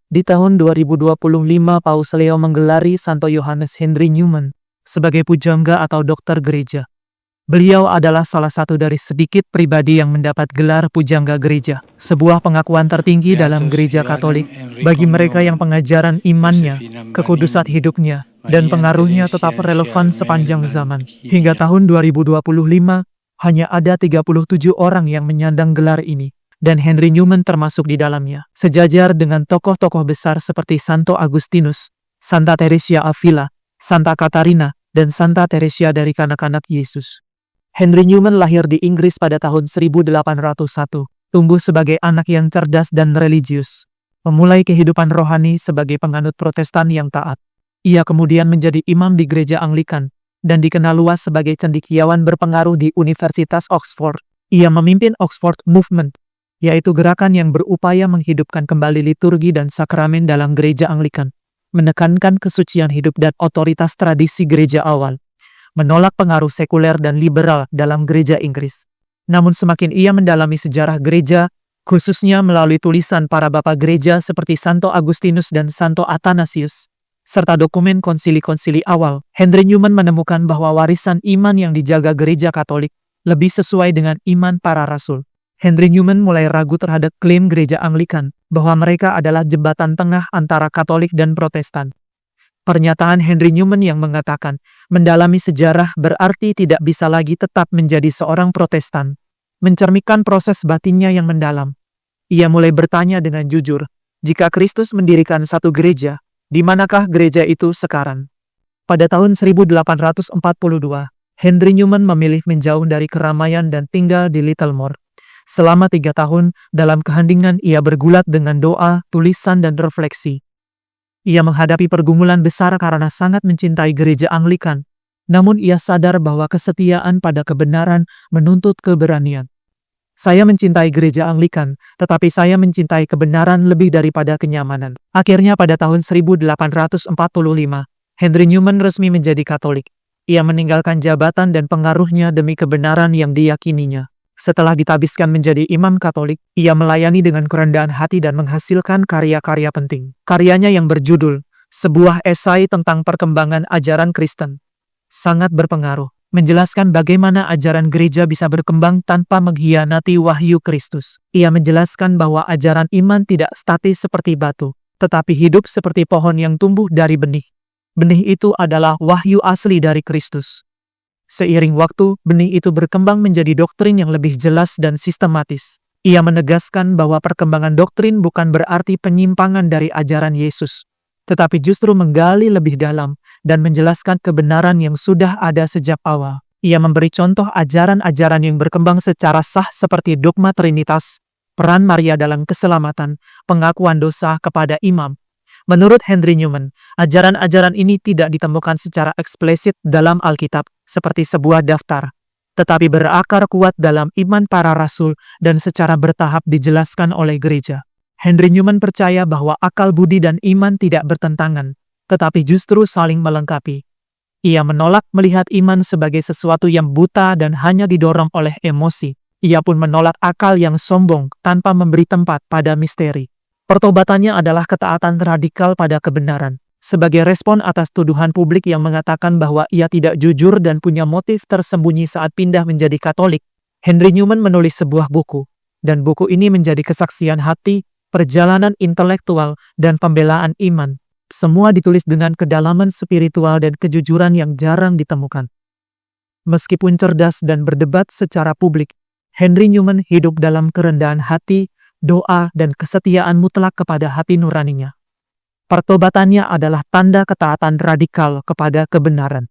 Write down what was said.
Di tahun 2025, Paus Leo menggelari Santo Yohanes Henry Newman sebagai pujangga atau dokter gereja. Beliau adalah salah satu dari sedikit pribadi yang mendapat gelar pujangga gereja, sebuah pengakuan tertinggi dalam gereja Katolik bagi mereka yang pengajaran imannya, kekudusan hidupnya, dan pengaruhnya tetap relevan sepanjang zaman. Hingga tahun 2025, hanya ada 37 orang yang menyandang gelar ini, dan Henry Newman termasuk di dalamnya, sejajar dengan tokoh-tokoh besar seperti Santo Agustinus, Santa Teresia Avila, Santa Katarina, dan Santa Teresia dari kanak-kanak Yesus. Henry Newman lahir di Inggris pada tahun 1801, tumbuh sebagai anak yang cerdas dan religius, memulai kehidupan rohani sebagai penganut Protestan yang taat. Ia kemudian menjadi imam di gereja Anglikan, dan dikenal luas sebagai cendekiawan berpengaruh di Universitas Oxford. Ia memimpin Oxford Movement, yaitu gerakan yang berupaya menghidupkan kembali liturgi dan sakramen dalam gereja Anglikan, menekankan kesucian hidup dan otoritas tradisi gereja awal, menolak pengaruh sekuler dan liberal dalam gereja Inggris. Namun semakin ia mendalami sejarah gereja, khususnya melalui tulisan para bapak gereja seperti Santo Agustinus dan Santo Athanasius, serta dokumen konsili-konsili awal, Henry Newman menemukan bahwa warisan iman yang dijaga gereja Katolik lebih sesuai dengan iman para rasul. Henry Newman mulai ragu terhadap klaim gereja Anglikan bahwa mereka adalah jembatan tengah antara Katolik dan Protestan. Pernyataan Henry Newman yang mengatakan, mendalami sejarah berarti tidak bisa lagi tetap menjadi seorang Protestan, mencerminkan proses batinnya yang mendalam. Ia mulai bertanya dengan jujur, jika Kristus mendirikan satu gereja, di manakah gereja itu sekarang? Pada tahun 1842, Henry Newman memilih menjauh dari keramaian dan tinggal di Littlemore. Selama 3 tahun, dalam keheningan ia bergulat dengan doa, tulisan, dan refleksi. Ia menghadapi pergumulan besar karena sangat mencintai gereja Anglikan. Namun ia sadar bahwa kesetiaan pada kebenaran menuntut keberanian. Saya mencintai gereja Anglikan, tetapi saya mencintai kebenaran lebih daripada kenyamanan. Akhirnya pada tahun 1845, Henry Newman resmi menjadi Katolik. Ia meninggalkan jabatan dan pengaruhnya demi kebenaran yang diyakininya. Setelah ditabiskan menjadi imam Katolik, ia melayani dengan kerendahan hati dan menghasilkan karya-karya penting. Karyanya yang berjudul Sebuah Esai tentang Perkembangan Ajaran Kristen sangat berpengaruh, menjelaskan bagaimana ajaran gereja bisa berkembang tanpa mengkhianati wahyu Kristus. Ia menjelaskan bahwa ajaran iman tidak statis seperti batu, tetapi hidup seperti pohon yang tumbuh dari benih. Benih itu adalah wahyu asli dari Kristus. Seiring waktu, benih itu berkembang menjadi doktrin yang lebih jelas dan sistematis. Ia menegaskan bahwa perkembangan doktrin bukan berarti penyimpangan dari ajaran Yesus, tetapi justru menggali lebih dalam dan menjelaskan kebenaran yang sudah ada sejak awal. Ia memberi contoh ajaran-ajaran yang berkembang secara sah seperti dogma Trinitas, peran Maria dalam keselamatan, pengakuan dosa kepada imam. Menurut Henry Newman, ajaran-ajaran ini tidak ditemukan secara eksplisit dalam Alkitab seperti sebuah daftar, tetapi berakar kuat dalam iman para rasul dan secara bertahap dijelaskan oleh gereja. Henry Newman percaya bahwa akal budi dan iman tidak bertentangan, tetapi justru saling melengkapi. Ia menolak melihat iman sebagai sesuatu yang buta dan hanya didorong oleh emosi. Ia pun menolak akal yang sombong tanpa memberi tempat pada misteri. Pertobatannya adalah ketaatan radikal pada kebenaran. Sebagai respon atas tuduhan publik yang mengatakan bahwa ia tidak jujur dan punya motif tersembunyi saat pindah menjadi Katolik, Henry Newman menulis sebuah buku, dan buku ini menjadi kesaksian hati, perjalanan intelektual, dan pembelaan iman. Semua ditulis dengan kedalaman spiritual dan kejujuran yang jarang ditemukan. Meskipun cerdas dan berdebat secara publik, Henry Newman hidup dalam kerendahan hati, doa, dan kesetiaan mutlak kepada hati nuraninya. Pertobatannya adalah tanda ketaatan radikal kepada kebenaran.